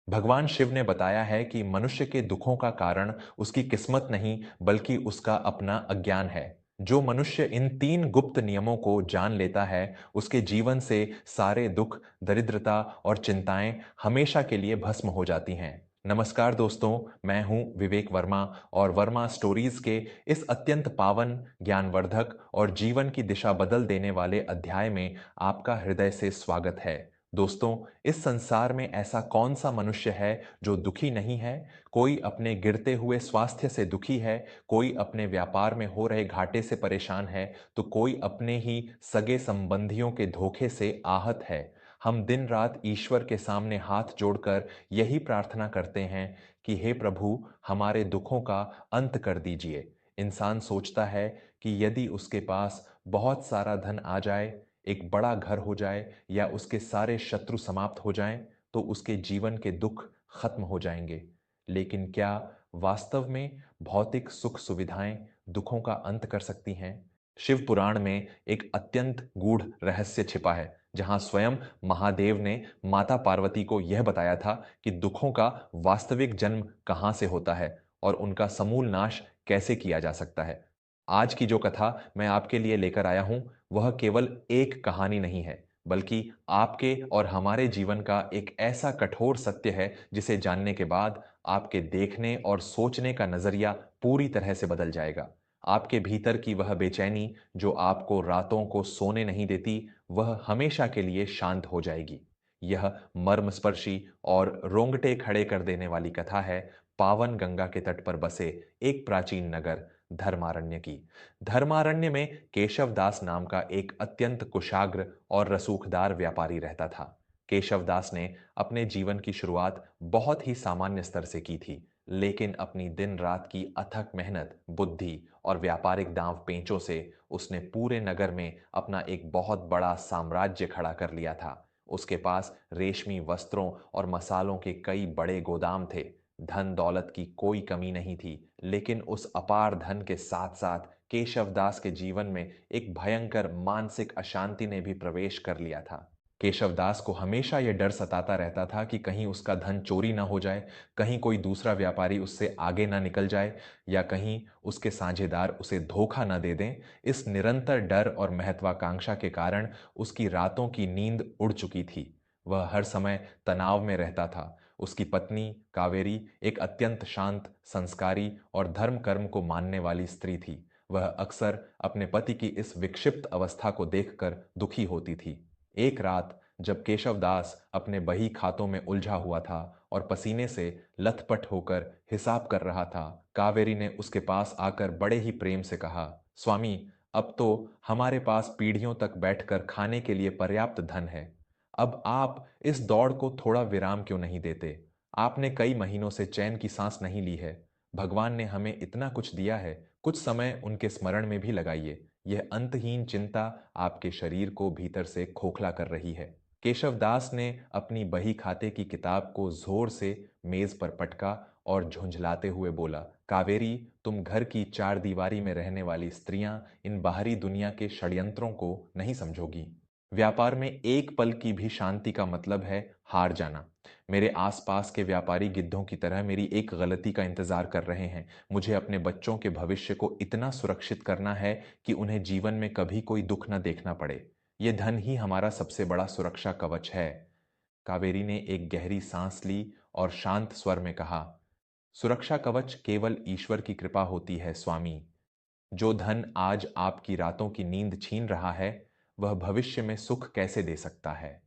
भगवान शिव ने बताया है कि मनुष्य के दुखों का कारण उसकी किस्मत नहीं बल्कि उसका अपना अज्ञान है। जो मनुष्य इन तीन गुप्त नियमों को जान लेता है उसके जीवन से सारे दुख, दरिद्रता और चिंताएं हमेशा के लिए भस्म हो जाती हैं। नमस्कार दोस्तों, मैं हूं विवेक वर्मा और वर्मा स्टोरीज के इस अत्यंत पावन, ज्ञानवर्धक और जीवन की दिशा बदल देने वाले अध्याय में आपका हृदय से स्वागत है। दोस्तों, इस संसार में ऐसा कौन सा मनुष्य है जो दुखी नहीं है? कोई अपने गिरते हुए स्वास्थ्य से दुखी है, कोई अपने व्यापार में हो रहे घाटे से परेशान है, तो कोई अपने ही सगे संबंधियों के धोखे से आहत है। हम दिन रात ईश्वर के सामने हाथ जोड़कर यही प्रार्थना करते हैं कि हे प्रभु, हमारे दुखों का अंत कर दीजिए। इंसान सोचता है कि यदि उसके पास बहुत सारा धन आ जाए, एक बड़ा घर हो जाए या उसके सारे शत्रु समाप्त हो जाएं, तो उसके जीवन के दुख खत्म हो जाएंगे। लेकिन क्या वास्तव में भौतिक सुख सुविधाएं दुखों का अंत कर सकती हैं? शिव पुराण में एक अत्यंत गूढ़ रहस्य छिपा है, जहां स्वयं महादेव ने माता पार्वती को यह बताया था कि दुखों का वास्तविक जन्म कहां से होता है और उनका समूल नाश कैसे किया जा सकता है। आज की जो कथा मैं आपके लिए लेकर आया हूं, वह केवल एक कहानी नहीं है, बल्कि आपके और हमारे जीवन का एक ऐसा कठोर सत्य है जिसे जानने के बाद आपके देखने और सोचने का नजरिया पूरी तरह से बदल जाएगा। आपके भीतर की वह बेचैनी जो आपको रातों को सोने नहीं देती, वह हमेशा के लिए शांत हो जाएगी। यह मर्मस्पर्शी और रोंगटे खड़े कर देने वाली कथा है पावन गंगा के तट पर बसे एक प्राचीन नगर धर्मारण्य की। धर्मारण्य में केशव दास नाम का एक अत्यंत कुशाग्र और रसूखदार व्यापारी रहता था। केशव दास ने अपने जीवन की शुरुआत बहुत ही सामान्य स्तर से की थी, लेकिन अपनी दिन रात की अथक मेहनत, बुद्धि और व्यापारिक दांव पेंचों से उसने पूरे नगर में अपना एक बहुत बड़ा साम्राज्य खड़ा कर लिया था। उसके पास रेशमी वस्त्रों और मसालों के कई बड़े गोदाम थे। धन दौलत की कोई कमी नहीं थी, लेकिन उस अपार धन के साथ साथ केशवदास के जीवन में एक भयंकर मानसिक अशांति ने भी प्रवेश कर लिया था। केशवदास को हमेशा यह डर सताता रहता था कि कहीं उसका धन चोरी ना हो जाए, कहीं कोई दूसरा व्यापारी उससे आगे ना निकल जाए या कहीं उसके साझेदार उसे धोखा ना दे दें। इस निरंतर डर और महत्वाकांक्षा के कारण उसकी रातों की नींद उड़ चुकी थी। वह हर समय तनाव में रहता था। उसकी पत्नी कावेरी एक अत्यंत शांत, संस्कारी और धर्म कर्म को मानने वाली स्त्री थी। वह अक्सर अपने पति की इस विक्षिप्त अवस्था को देखकर दुखी होती थी। एक रात जब केशवदास अपने बही खातों में उलझा हुआ था और पसीने से लथपथ होकर हिसाब कर रहा था, कावेरी ने उसके पास आकर बड़े ही प्रेम से कहा, स्वामी, अब तो हमारे पास पीढ़ियों तक बैठकर खाने के लिए पर्याप्त धन है। अब आप इस दौड़ को थोड़ा विराम क्यों नहीं देते? आपने कई महीनों से चैन की सांस नहीं ली है। भगवान ने हमें इतना कुछ दिया है, कुछ समय उनके स्मरण में भी लगाइए। यह अंतहीन चिंता आपके शरीर को भीतर से खोखला कर रही है। केशवदास ने अपनी बही खाते की किताब को जोर से मेज पर पटका और झुंझलाते हुए बोला, कावेरी, तुम घर की चार दीवारी में रहने वाली स्त्रियां इन बाहरी दुनिया के षड्यंत्रों को नहीं समझोगी। व्यापार में एक पल की भी शांति का मतलब है हार जाना। मेरे आसपास के व्यापारी गिद्धों की तरह मेरी एक गलती का इंतजार कर रहे हैं। मुझे अपने बच्चों के भविष्य को इतना सुरक्षित करना है कि उन्हें जीवन में कभी कोई दुख न देखना पड़े। यह धन ही हमारा सबसे बड़ा सुरक्षा कवच है। कावेरी ने एक गहरी सांस ली और शांत स्वर में कहा, सुरक्षा कवच केवल ईश्वर की कृपा होती है स्वामी। जो धन आज आपकी रातों की नींद छीन रहा है, वह भविष्य में सुख कैसे दे सकता है?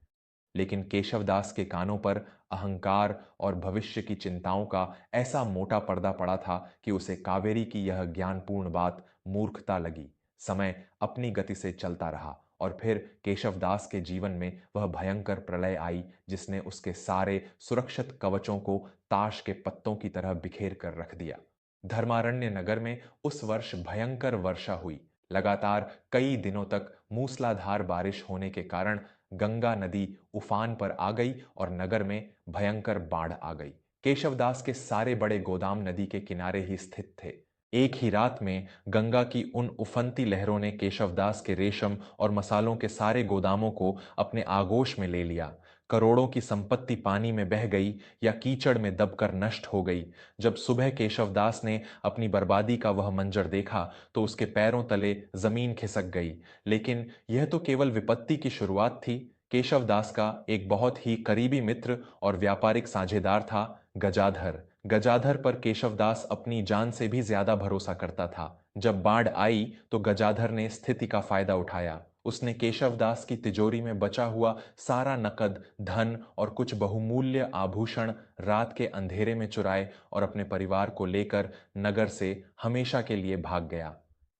लेकिन केशवदास के कानों पर अहंकार और भविष्य की चिंताओं का ऐसा मोटा पर्दा पड़ा था कि उसे कावेरी की यह ज्ञानपूर्ण बात मूर्खता लगी। समय अपनी गति से चलता रहा और फिर केशवदास के जीवन में वह भयंकर प्रलय आई जिसने उसके सारे सुरक्षित कवचों को ताश के पत्तों की तरह बिखेर कर रख दिया। धर्मारण्य नगर में उस वर्ष भयंकर वर्षा हुई। लगातार कई दिनों तक मूसलाधार बारिश होने के कारण गंगा नदी उफान पर आ गई और नगर में भयंकर बाढ़ आ गई। केशवदास के सारे बड़े गोदाम नदी के किनारे ही स्थित थे। एक ही रात में गंगा की उन उफनती लहरों ने केशवदास के रेशम और मसालों के सारे गोदामों को अपने आगोश में ले लिया। करोड़ों की संपत्ति पानी में बह गई या कीचड़ में दबकर नष्ट हो गई। जब सुबह केशवदास ने अपनी बर्बादी का वह मंजर देखा तो उसके पैरों तले जमीन खिसक गई। लेकिन यह तो केवल विपत्ति की शुरुआत थी। केशवदास का एक बहुत ही करीबी मित्र और व्यापारिक साझेदार था, गजाधर। गजाधर पर केशवदास अपनी जान से भी ज्यादा भरोसा करता था। जब बाढ़ आई तो गजाधर ने स्थिति का फायदा उठाया। उसने केशवदास की तिजोरी में बचा हुआ सारा नकद, धन और कुछ बहुमूल्य आभूषण रात के अंधेरे में चुराए और अपने परिवार को लेकर नगर से हमेशा के लिए भाग गया।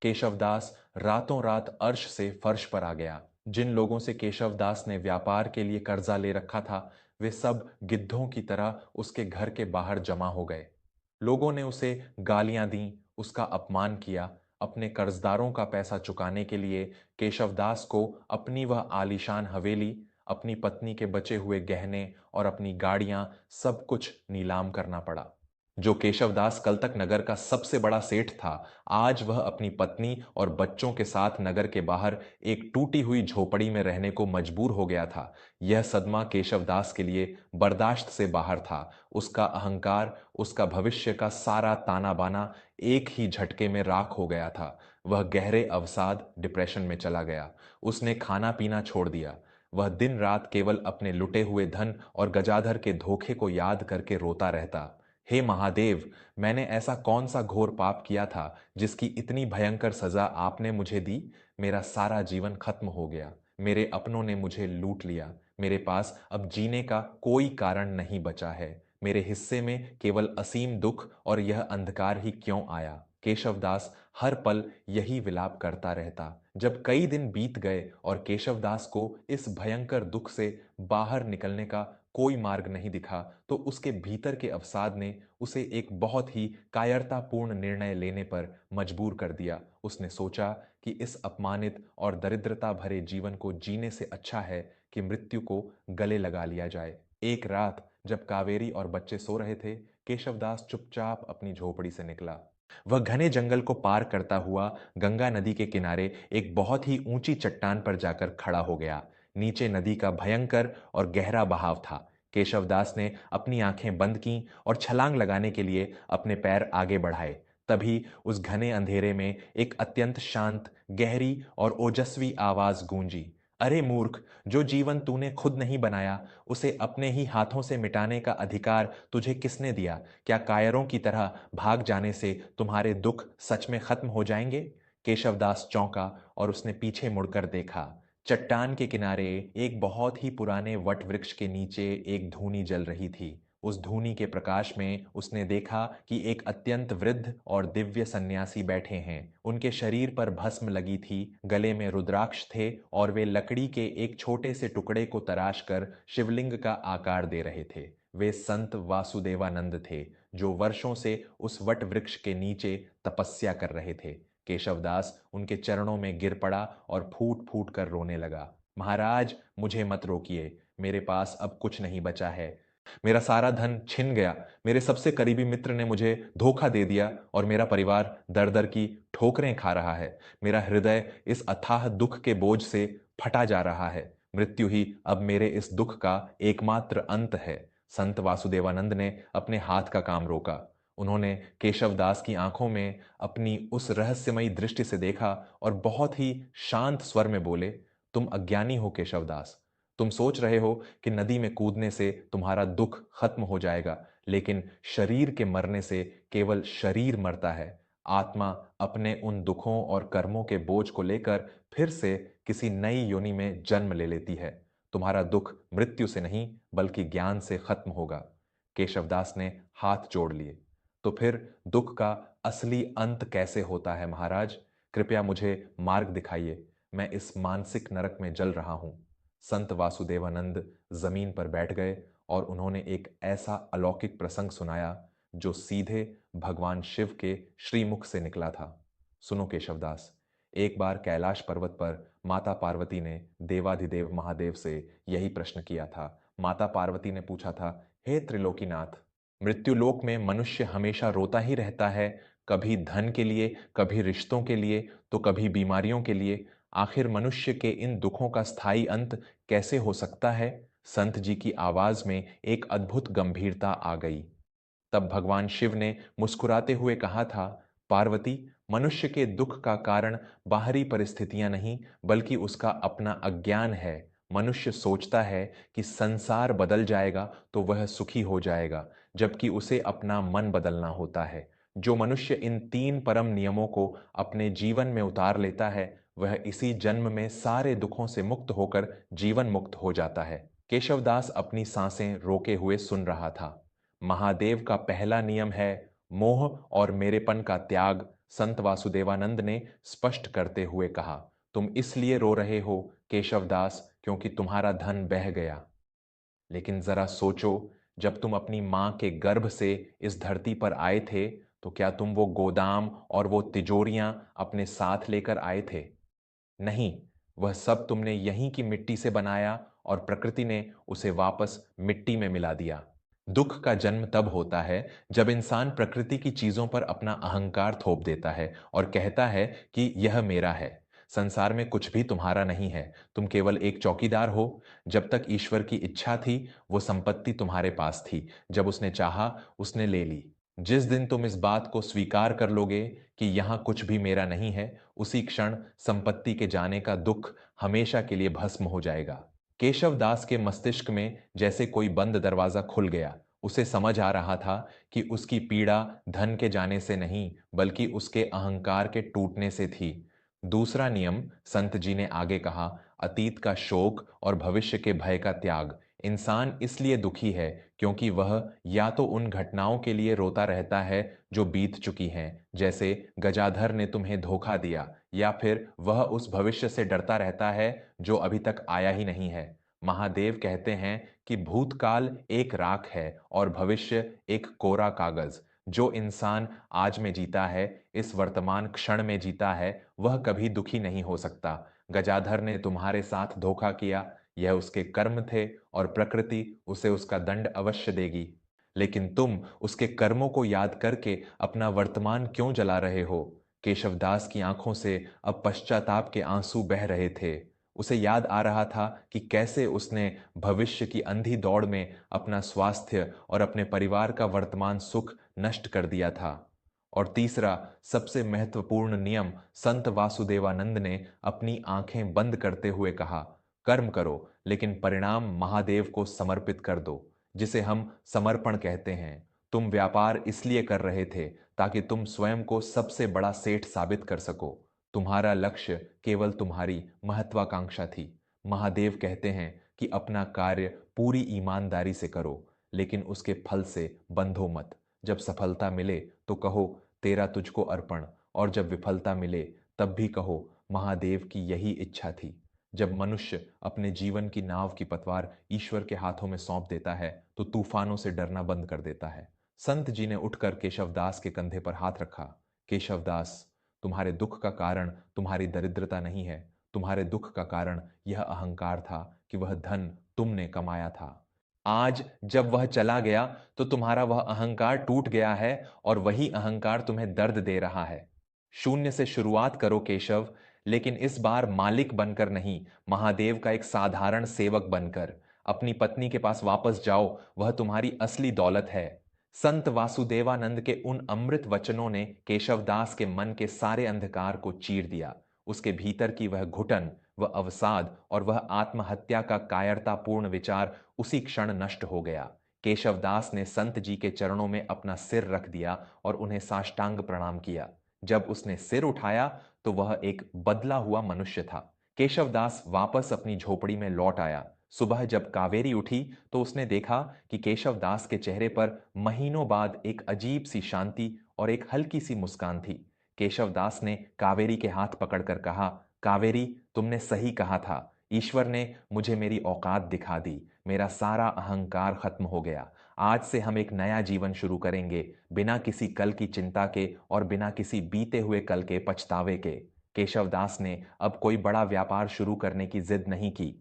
केशवदास रातों रात अर्श से फर्श पर आ गया। जिन लोगों से केशवदास ने व्यापार के लिए कर्जा ले रखा था, वे सब गिद्धों की तरह उसके घर के बाहर जमा हो गए। लोगों ने उसे गालियां दी, उसका अपमान किया। अपने कर्जदारों का पैसा चुकाने के लिए केशवदास को अपनी वह आलीशान हवेली, अपनी पत्नी के बचे हुए गहने और अपनी गाड़ियां सब कुछ नीलाम करना पड़ा। जो केशवदास कल तक नगर का सबसे बड़ा सेठ था, आज वह अपनी पत्नी और बच्चों के साथ नगर के बाहर एक टूटी हुई झोपड़ी में रहने को मजबूर हो गया था। यह सदमा केशवदास के लिए बर्दाश्त से बाहर था। उसका अहंकार, उसका भविष्य का सारा ताना बाना एक ही झटके में राख हो गया था। वह गहरे अवसाद, डिप्रेशन में चला गया। उसने खाना पीना छोड़ दिया। वह दिन रात केवल अपने लुटे हुए धन और गजाधर के धोखे को याद करके रोता रहता। हे महादेव, मैंने ऐसा कौन सा घोर पाप किया था जिसकी इतनी भयंकर सजा आपने मुझे दी? मेरा सारा जीवन खत्म हो गया। मेरे अपनों ने मुझे लूट लिया। मेरे पास अब जीने का कोई कारण नहीं बचा है। मेरे हिस्से में केवल असीम दुख और यह अंधकार ही क्यों आया? केशवदास हर पल यही विलाप करता रहता। जब कई दिन बीत गए और केशवदास को इस भयंकर दुख से बाहर निकलने का कोई मार्ग नहीं दिखा, तो उसके भीतर के अवसाद ने उसे एक बहुत ही कायरतापूर्ण निर्णय लेने पर मजबूर कर दिया। उसने सोचा कि इस अपमानित और दरिद्रता भरे जीवन को जीने से अच्छा है कि मृत्यु को गले लगा लिया जाए। एक रात जब कावेरी और बच्चे सो रहे थे, केशवदास चुपचाप अपनी झोपड़ी से निकला। वह घने जंगल को पार करता हुआ गंगा नदी के किनारे एक बहुत ही ऊंची चट्टान पर जाकर खड़ा हो गया। नीचे नदी का भयंकर और गहरा बहाव था। केशवदास ने अपनी आंखें बंद कीं और छलांग लगाने के लिए अपने पैर आगे बढ़ाए। तभी उस घने अंधेरे में एक अत्यंत शांत, गहरी और ओजस्वी आवाज गूंजी। अरे मूर्ख, जो जीवन तूने खुद नहीं बनाया, उसे अपने ही हाथों से मिटाने का अधिकार तुझे किसने दिया? क्या कायरों की तरह भाग जाने से तुम्हारे दुख सच में खत्म हो जाएंगे? केशवदास चौंका और उसने पीछे मुड़कर देखा। चट्टान के किनारे एक बहुत ही पुराने वट वृक्ष के नीचे एक धूनी जल रही थी। उस धूनी के प्रकाश में उसने देखा कि एक अत्यंत वृद्ध और दिव्य सन्यासी बैठे हैं। उनके शरीर पर भस्म लगी थी, गले में रुद्राक्ष थे और वे लकड़ी के एक छोटे से टुकड़े को तराश कर शिवलिंग का आकार दे रहे थे। वे संत वासुदेवानंद थे, जो वर्षों से उस वट वृक्ष के नीचे तपस्या कर रहे थे। केशवदास उनके चरणों में गिर पड़ा और फूट फूट कर रोने लगा। महाराज, मुझे मत रोकिए, मेरे पास अब कुछ नहीं बचा है। मेरा सारा धन छिन गया। मेरे सबसे करीबी मित्र ने मुझे धोखा दे दिया और मेरा परिवार दर दर की ठोकरें खा रहा है। मेरा हृदय इस अथाह दुख के बोझ से फटा जा रहा है। मृत्यु ही अब मेरे इस दुख का एकमात्र अंत है। संत वासुदेवानंद ने अपने हाथ का काम रोका। उन्होंने केशवदास की आंखों में अपनी उस रहस्यमयी दृष्टि से देखा और बहुत ही शांत स्वर में बोले, तुम अज्ञानी हो केशवदास। तुम सोच रहे हो कि नदी में कूदने से तुम्हारा दुख खत्म हो जाएगा, लेकिन शरीर के मरने से केवल शरीर मरता है। आत्मा अपने उन दुखों और कर्मों के बोझ को लेकर फिर से किसी नई योनि में जन्म ले लेती है। तुम्हारा दुख मृत्यु से नहीं बल्कि ज्ञान से खत्म होगा। केशवदास ने हाथ जोड़ लिए। तो फिर दुख का असली अंत कैसे होता है महाराज? कृपया मुझे मार्ग दिखाइए। मैं इस मानसिक नरक में जल रहा हूं। संत वासुदेवानंद जमीन पर बैठ गए और उन्होंने एक ऐसा अलौकिक प्रसंग सुनाया जो सीधे भगवान शिव के श्रीमुख से निकला था। सुनो केशवदास, एक बार कैलाश पर्वत पर माता पार्वती ने देवाधिदेव महादेव से यही प्रश्न किया था। माता पार्वती ने पूछा था, हे त्रिलोकीनाथ, मृत्युलोक में मनुष्य हमेशा रोता ही रहता है, कभी धन के लिए, कभी रिश्तों के लिए, तो कभी बीमारियों के लिए। आखिर मनुष्य के इन दुखों का स्थायी अंत कैसे हो सकता है? संत जी की आवाज में एक अद्भुत गंभीरता आ गई। तब भगवान शिव ने मुस्कुराते हुए कहा था, पार्वती, मनुष्य के दुख का कारण बाहरी परिस्थितियां नहीं, बल्कि उसका अपना अज्ञान है। मनुष्य सोचता है कि संसार बदल जाएगा तो वह सुखी हो जाएगा, जबकि उसे अपना मन बदलना होता है। जो मनुष्य इन तीन परम नियमों को अपने जीवन में उतार लेता है, वह इसी जन्म में सारे दुखों से मुक्त होकर जीवन मुक्त हो जाता है। केशवदास अपनी सांसें रोके हुए सुन रहा था। महादेव का पहला नियम है मोह और मेरेपन का त्याग। संत वासुदेवानंद ने स्पष्ट करते हुए कहा, तुम इसलिए रो रहे हो केशवदास, क्योंकि तुम्हारा धन बह गया। लेकिन जरा सोचो, जब तुम अपनी मां के गर्भ से इस धरती पर आए थे, तो क्या तुम वो गोदाम और वो तिजोरियां अपने साथ लेकर आए थे? नहीं, वह सब तुमने यहीं की मिट्टी से बनाया और प्रकृति ने उसे वापस मिट्टी में मिला दिया। दुख का जन्म तब होता है जब इंसान प्रकृति की चीजों पर अपना अहंकार थोप देता है और कहता है कि यह मेरा है। संसार में कुछ भी तुम्हारा नहीं है, तुम केवल एक चौकीदार हो। जब तक ईश्वर की इच्छा थी, वो संपत्ति तुम्हारे पास थी। जब उसने चाहा, उसने ले ली। जिस दिन तुम इस बात को स्वीकार कर लोगे कि यहां कुछ भी मेरा नहीं है, उसी क्षण संपत्ति के जाने का दुख हमेशा के लिए भस्म हो जाएगा। केशव दास के मस्तिष्क में जैसे कोई बंद दरवाजा खुल गया। उसे समझ आ रहा था कि उसकी पीड़ा धन के जाने से नहीं, बल्कि उसके अहंकार के टूटने से थी। दूसरा नियम, संत जी ने आगे कहा, अतीत का शोक और भविष्य के भय का त्याग। इंसान इसलिए दुखी है क्योंकि वह या तो उन घटनाओं के लिए रोता रहता है जो बीत चुकी हैं, जैसे गजाधर ने तुम्हें धोखा दिया, या फिर वह उस भविष्य से डरता रहता है जो अभी तक आया ही नहीं है। महादेव कहते हैं कि भूतकाल एक राख है और भविष्य एक कोरा कागज। जो इंसान आज में जीता है, इस वर्तमान क्षण में जीता है, वह कभी दुखी नहीं हो सकता। गजाधर ने तुम्हारे साथ धोखा किया, यह उसके कर्म थे और प्रकृति उसे उसका दंड अवश्य देगी। लेकिन तुम उसके कर्मों को याद करके अपना वर्तमान क्यों जला रहे हो? केशवदास की आंखों से अब पश्चाताप के आंसू बह रहे थे। उसे याद आ रहा था कि कैसे उसने भविष्य की अंधी दौड़ में अपना स्वास्थ्य और अपने परिवार का वर्तमान सुख नष्ट कर दिया था। और तीसरा, सबसे महत्वपूर्ण नियम, संत वासुदेवानंद ने अपनी आंखें बंद करते हुए कहा, कर्म करो, लेकिन परिणाम महादेव को समर्पित कर दो, जिसे हम समर्पण कहते हैं। तुम व्यापार इसलिए कर रहे थे ताकि तुम स्वयं को सबसे बड़ा सेठ साबित कर सको। तुम्हारा लक्ष्य केवल तुम्हारी महत्वाकांक्षा थी। महादेव कहते हैं कि अपना कार्य पूरी ईमानदारी से करो, लेकिन उसके फल से बंधो मत। जब सफलता मिले तो कहो तेरा तुझको अर्पण, और जब विफलता मिले तब भी कहो महादेव की यही इच्छा थी। जब मनुष्य अपने जीवन की नाव की पतवार ईश्वर के हाथों में सौंप देता है, तो तूफानों से डरना बंद कर देता है। संत जी ने उठकर केशवदास के कंधे पर हाथ रखा। केशवदास, तुम्हारे दुख का कारण तुम्हारी दरिद्रता नहीं है। तुम्हारे दुख का कारण यह अहंकार था कि वह धन तुमने कमाया था। आज जब वह चला गया तो तुम्हारा वह अहंकार टूट गया है, और वही अहंकार तुम्हें दर्द दे रहा है। शून्य से शुरुआत करो केशव, लेकिन इस बार मालिक बनकर नहीं, महादेव का एक साधारण सेवक बनकर। अपनी पत्नी के पास वापस जाओ, वह तुम्हारी असली दौलत है। संत वासुदेवानंद के उन अमृत वचनों ने केशवदास के मन के सारे अंधकार को चीर दिया। उसके भीतर की वह घुटन, वह अवसाद और वह आत्महत्या का कायरतापूर्ण विचार उसी क्षण नष्ट हो गया। केशवदास ने संत जी के चरणों में अपना सिर रख दिया और उन्हें साष्टांग प्रणाम किया। जब उसने सिर उठाया तो वह एक बदला हुआ मनुष्य था। केशवदास वापस अपनी झोपड़ी में लौट आया। सुबह जब कावेरी उठी तो उसने देखा कि केशवदास के चेहरे पर महीनों बाद एक अजीब सी शांति और एक हल्की सी मुस्कान थी। केशवदास ने कावेरी के हाथ पकड़कर कहा, कावेरी, तुमने सही कहा था। ईश्वर ने मुझे मेरी औकात दिखा दी। मेरा सारा अहंकार खत्म हो गया। आज से हम एक नया जीवन शुरू करेंगे, बिना किसी कल की चिंता के और बिना किसी बीते हुए कल के पछतावे के। केशवदास ने अब कोई बड़ा व्यापार शुरू करने की जिद नहीं की।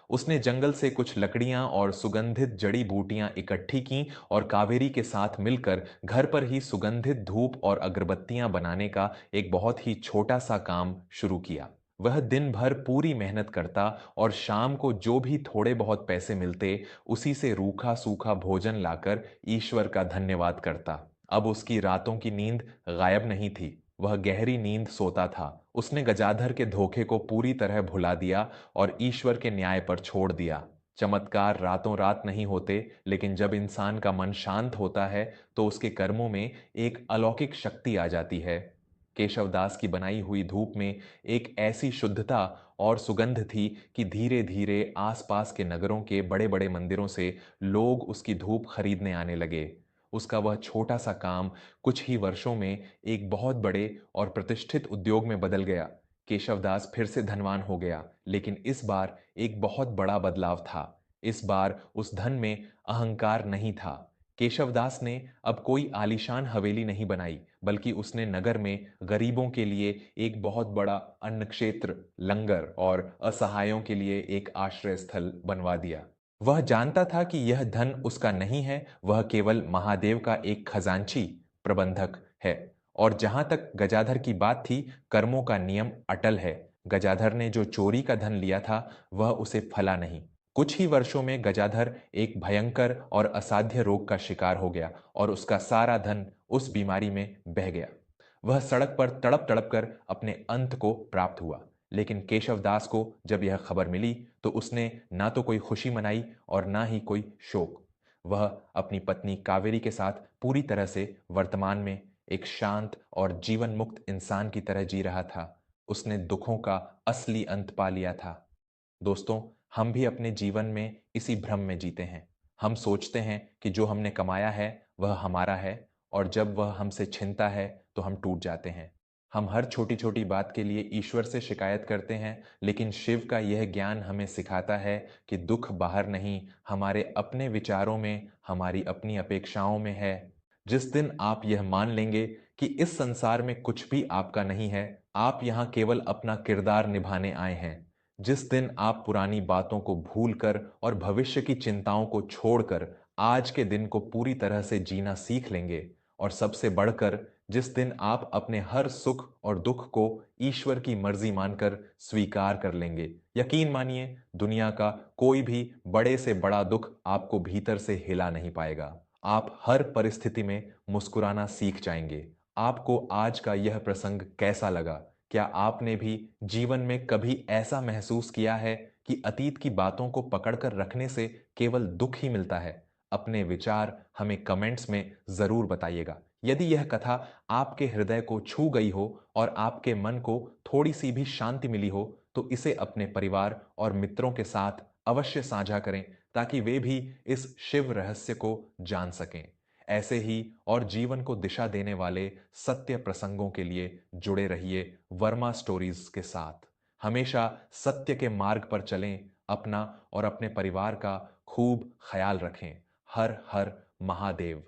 उसने जंगल से कुछ लकड़ियां और सुगंधित जड़ी बूटियां इकट्ठी की और कावेरी के साथ मिलकर घर पर ही सुगंधित धूप और अगरबत्तियां बनाने का एक बहुत ही छोटा सा काम शुरू किया। वह दिन भर पूरी मेहनत करता और शाम को जो भी थोड़े बहुत पैसे मिलते उसी से रूखा सूखा भोजन लाकर ईश्वर का धन्यवाद करता। अब उसकी रातों की नींद गायब नहीं थी, वह गहरी नींद सोता था। उसने गजाधर के धोखे को पूरी तरह भुला दिया और ईश्वर के न्याय पर छोड़ दिया। चमत्कार रातों रात नहीं होते, लेकिन जब इंसान का मन शांत होता है तो उसके कर्मों में एक अलौकिक शक्ति आ जाती है। केशवदास की बनाई हुई धूप में एक ऐसी शुद्धता और सुगंध थी कि धीरे धीरे आसपास के नगरों के बड़े बड़े मंदिरों से लोग उसकी धूप खरीदने आने लगे। उसका वह छोटा सा काम कुछ ही वर्षों में एक बहुत बड़े और प्रतिष्ठित उद्योग में बदल गया। केशवदास फिर से धनवान हो गया, लेकिन इस बार एक बहुत बड़ा बदलाव था। इस बार उस धन में अहंकार नहीं था। केशवदास ने अब कोई आलीशान हवेली नहीं बनाई, बल्कि उसने नगर में गरीबों के लिए एक बहुत बड़ा अन्न क्षेत्र, लंगर और असहायों के लिए एक आश्रय स्थल बनवा दिया। वह जानता था कि यह धन उसका नहीं है, वह केवल महादेव का एक खजांची प्रबंधक है। और जहां तक गजाधर की बात थी, कर्मों का नियम अटल है। गजाधर ने जो चोरी का धन लिया था वह उसे फला नहीं। कुछ ही वर्षों में गजाधर एक भयंकर और असाध्य रोग का शिकार हो गया और उसका सारा धन उस बीमारी में बह गया। वह सड़क पर तड़प तड़प कर अपने अंत को प्राप्त हुआ। लेकिन केशवदास को जब यह खबर मिली तो उसने ना तो कोई खुशी मनाई और ना ही कोई शोक। वह अपनी पत्नी कावेरी के साथ पूरी तरह से वर्तमान में एक शांत और जीवन मुक्त इंसान की तरह जी रहा था। उसने दुखों का असली अंत पा लिया था। दोस्तों, हम भी अपने जीवन में इसी भ्रम में जीते हैं। हम सोचते हैं कि जो हमने कमाया है वह हमारा है, और जब वह हमसे छिनता है तो हम टूट जाते हैं। हम हर छोटी छोटी बात के लिए ईश्वर से शिकायत करते हैं, लेकिन शिव का यह ज्ञान हमें सिखाता है कि दुख बाहर नहीं, हमारे अपने विचारों में, हमारी अपनी अपेक्षाओं में है। जिस दिन आप यह मान लेंगे कि इस संसार में कुछ भी आपका नहीं है, आप यहाँ केवल अपना किरदार निभाने आए हैं, जिस दिन आप पुरानी बातों को भूलकर और भविष्य की चिंताओं को छोड़कर आज के दिन को पूरी तरह से जीना सीख लेंगे, और सबसे बढ़कर जिस दिन आप अपने हर सुख और दुख को ईश्वर की मर्जी मानकर स्वीकार कर लेंगे, यकीन मानिए दुनिया का कोई भी बड़े से बड़ा दुख आपको भीतर से हिला नहीं पाएगा। आप हर परिस्थिति में मुस्कुराना सीख जाएंगे। आपको आज का यह प्रसंग कैसा लगा? क्या आपने भी जीवन में कभी ऐसा महसूस किया है कि अतीत की बातों को पकड़कर रखने से केवल दुख ही मिलता है? अपने विचार हमें कमेंट्स में जरूर बताइएगा। यदि यह कथा आपके हृदय को छू गई हो और आपके मन को थोड़ी सी भी शांति मिली हो, तो इसे अपने परिवार और मित्रों के साथ अवश्य साझा करें, ताकि वे भी इस शिव रहस्य को जान सकें। ऐसे ही और जीवन को दिशा देने वाले सत्य प्रसंगों के लिए जुड़े रहिए वर्मा स्टोरीज के साथ। हमेशा सत्य के मार्ग पर चलें, अपना और अपने परिवार का खूब ख्याल रखें। हर हर महादेव।